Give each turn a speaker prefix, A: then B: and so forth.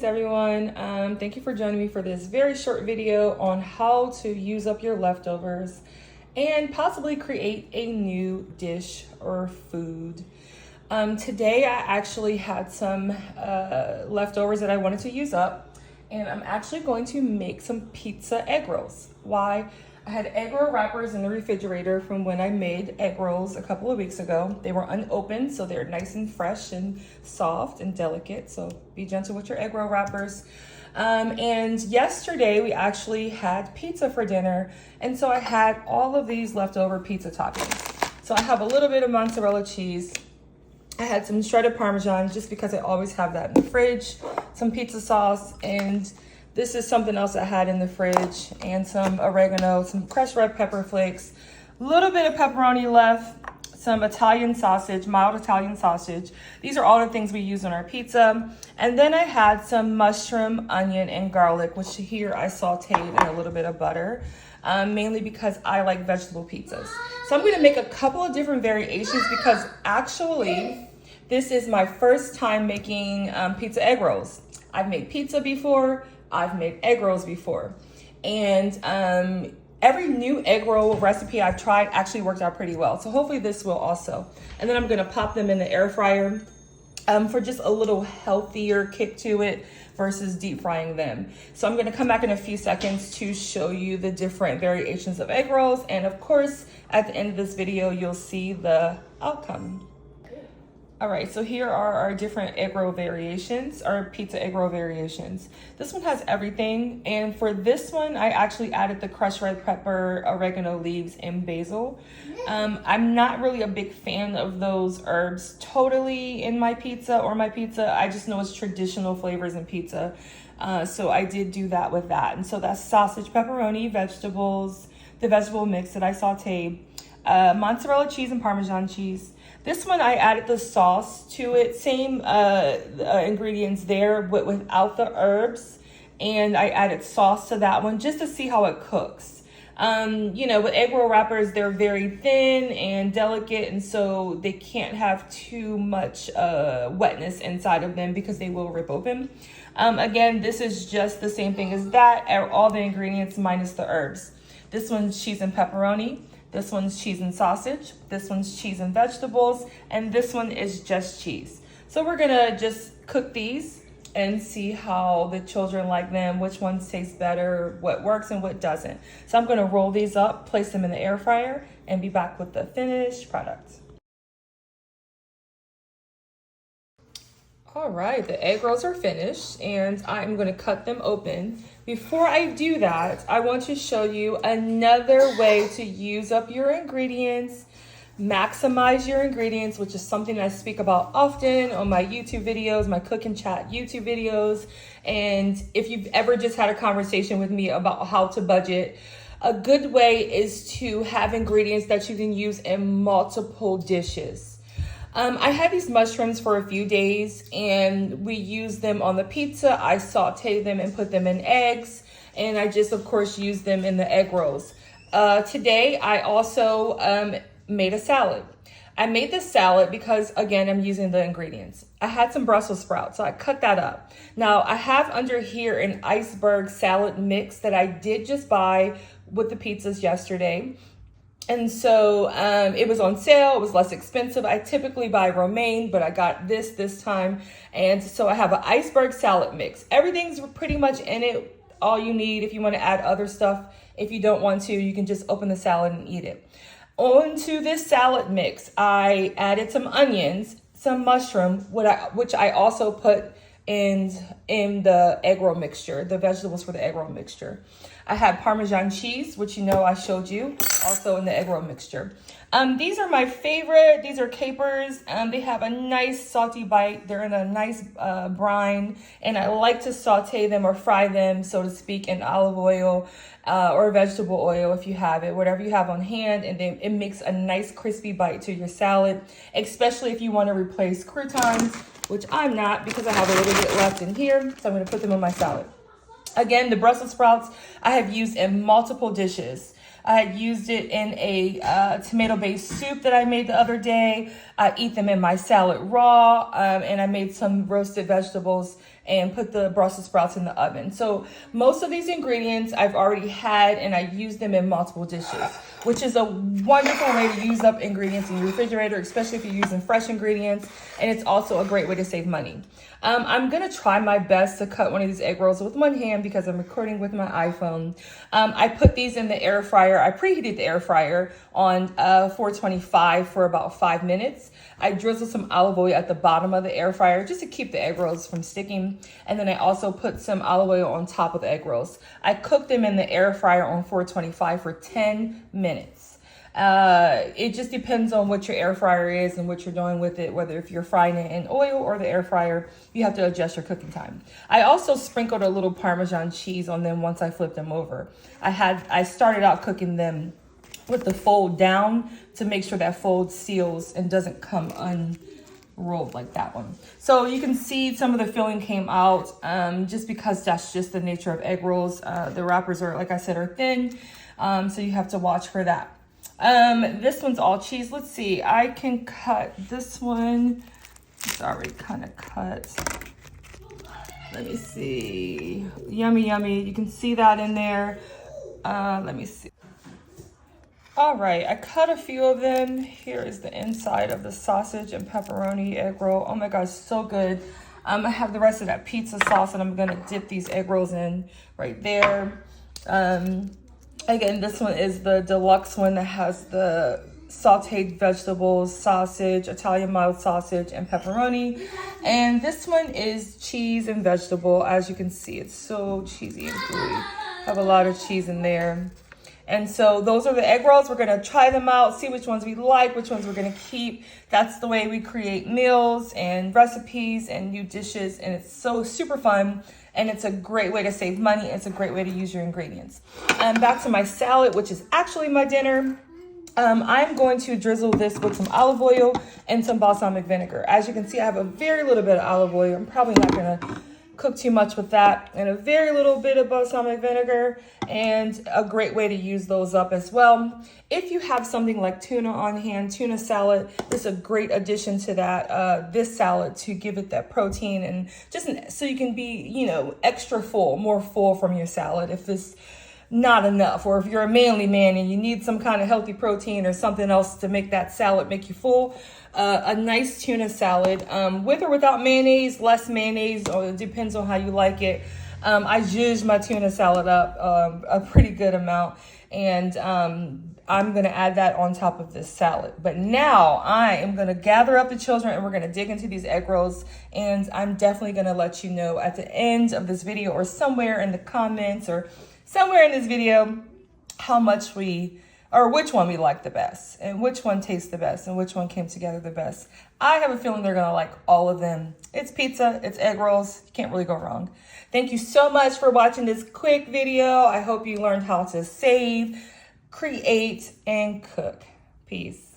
A: Greetings everyone. Thank you for joining me for this very short video on how to use up your leftovers and possibly create a new dish or food. Today I actually had some leftovers that I wanted to use up, and I'm actually going to make some pizza egg rolls. Why? I had egg roll wrappers in the refrigerator from when I made egg rolls a couple of weeks ago. They were unopened, so they're nice and fresh and soft and delicate. So be gentle with your egg roll wrappers. And yesterday we actually had pizza for dinner. And so I had all of these leftover pizza toppings. So I have a little bit of mozzarella cheese. I had some shredded Parmesan just because I always have that in the fridge, some pizza sauce, and this is something else I had in the fridge, and some oregano, some crushed red pepper flakes, a little bit of pepperoni left, some Italian sausage, mild Italian sausage. These are all the things we use on our pizza. And then I had some mushroom, onion, and garlic, which here I sauteed in a little bit of butter, mainly because I like vegetable pizzas. So I'm gonna make a couple of different variations because actually, this is my first time making pizza egg rolls. I've made pizza before, I've made egg rolls before, and every new egg roll recipe I've tried actually worked out pretty well. So hopefully this will also. And then I'm gonna pop them in the air fryer for just a little healthier kick to it versus deep frying them. So I'm gonna come back in a few seconds to show you the different variations of egg rolls. And of course, at the end of this video, you'll see the outcome. All right, so here are our different egg roll variations, our pizza egg roll variations. This one has everything, and for this one, I actually added the crushed red pepper, oregano leaves, and basil. I'm not really a big fan of those herbs totally in my pizza. I just know it's traditional flavors in pizza, so I did do that with that. And so that's sausage, pepperoni, vegetables, the vegetable mix that I sauteed, mozzarella cheese and Parmesan cheese. This one, I added the sauce to it, same ingredients there, but without the herbs. And I added sauce to that one just to see how it cooks. You know, with egg roll wrappers, they're very thin and delicate, and so they can't have too much wetness inside of them because they will rip open. Again, this is just the same thing as that, all the ingredients minus the herbs. This one's cheese and pepperoni. This one's cheese and sausage. This one's cheese and vegetables. And this one is just cheese. So we're gonna just cook these and see how the children like them, which ones taste better, what works and what doesn't. So I'm gonna roll these up, place them in the air fryer, and be back with the finished product. All right, the egg rolls are finished and I'm gonna cut them open. Before I do that, I want to show you another way to use up your ingredients, maximize your ingredients, which is something I speak about often on my YouTube videos, my cook and chat YouTube videos. And if you've ever just had a conversation with me about how to budget, a good way is to have ingredients that you can use in multiple dishes. I had these mushrooms for a few days and we used them on the pizza. I sauteed them and put them in eggs, and I just, of course, used them in the egg rolls. Today, I also made a salad. I made this salad because, again, I'm using the ingredients. I had some Brussels sprouts, so I cut that up. Now, I have under here an iceberg salad mix that I did just buy with the pizzas yesterday. And so it was on sale, it was less expensive. I typically buy romaine, but I got this time. And so I have an iceberg salad mix. Everything's pretty much in it, all you need. If you want to add other stuff, if you don't want to, you can just open the salad and eat it. Onto this salad mix, I added some onions, some mushroom, which I also put in the egg roll mixture, the vegetables for the egg roll mixture. I had Parmesan cheese, which you know I showed you, also in the egg roll mixture. These are my favorite. These are capers. They have a nice salty bite. They're in a nice brine, and I like to saute them or fry them, so to speak, in olive oil or vegetable oil if you have it, whatever you have on hand, and then it makes a nice crispy bite to your salad, especially if you want to replace croutons, which I'm not because I have a little bit left in here, so I'm going to put them in my salad. Again, the Brussels sprouts I have used in multiple dishes. I had used it in a tomato-based soup that I made the other day. I eat them in my salad raw, and I made some roasted vegetables and put the Brussels sprouts in the oven. So most of these ingredients I've already had, and I use them in multiple dishes, which is a wonderful way to use up ingredients in your refrigerator, especially if you're using fresh ingredients. And it's also a great way to save money. I'm gonna try my best to cut one of these egg rolls with one hand because I'm recording with my iPhone. I put these in the air fryer. I preheated the air fryer on 425 for about 5 minutes. I drizzled some olive oil at the bottom of the air fryer just to keep the egg rolls from sticking. And then I also put some olive oil on top of the egg rolls. I cooked them in the air fryer on 425 for 10 minutes. It just depends on what your air fryer is and what you're doing with it, whether if you're frying it in oil or the air fryer, you have to adjust your cooking time. I also sprinkled a little Parmesan cheese on them once I flipped them over. I started out cooking them with the fold down to make sure that fold seals and doesn't come unrolled like that one. So you can see some of the filling came out just because that's just the nature of egg rolls. The wrappers are, like I said, are thin, so you have to watch for that. This one's all cheese. Let's see, I can cut this one. It's already kind of cut. Let me see. Yummy, yummy. You can see that in there. Let me see. All right, I cut a few of them. Here is the inside of the sausage and pepperoni egg roll. Oh my gosh, so good. I have the rest of that pizza sauce and I'm gonna dip these egg rolls in right there. Again, this one is the deluxe one that has the sauteed vegetables, sausage, Italian mild sausage, and pepperoni. And this one is cheese and vegetable. As you can see, it's so cheesy and gooey. Have a lot of cheese in there. And so those are the egg rolls. We're gonna try them out, see which ones we like, which ones we're gonna keep. That's the way we create meals and recipes and new dishes. And it's so super fun. And it's a great way to save money. It's a great way to use your ingredients. Back to my salad, which is actually my dinner. I'm going to drizzle this with some olive oil and some balsamic vinegar. As you can see, I have a very little bit of olive oil. I'm probably not gonna cook too much with that, and a very little bit of balsamic vinegar, and a great way to use those up as well. If you have something like tuna on hand, tuna salad, this is a great addition to that, this salad, to give it that protein and just so you can be, you know, extra full, more full from your salad if it's not enough, or if you're a manly man and you need some kind of healthy protein or something else to make that salad make you full. A nice tuna salad, with or without mayonnaise, less mayonnaise, or it depends on how you like it. I zhuzhed my tuna salad up a pretty good amount, and I'm gonna add that on top of this salad. But now I am gonna gather up the children and we're gonna dig into these egg rolls, and I'm definitely gonna let you know at the end of this video or somewhere in the comments or somewhere in this video how much which one we like the best, and which one tastes the best, and which one came together the best. I have a feeling they're gonna like all of them. It's pizza, it's egg rolls, you can't really go wrong. Thank you so much for watching this quick video. I hope you learned how to save, create, and cook. Peace.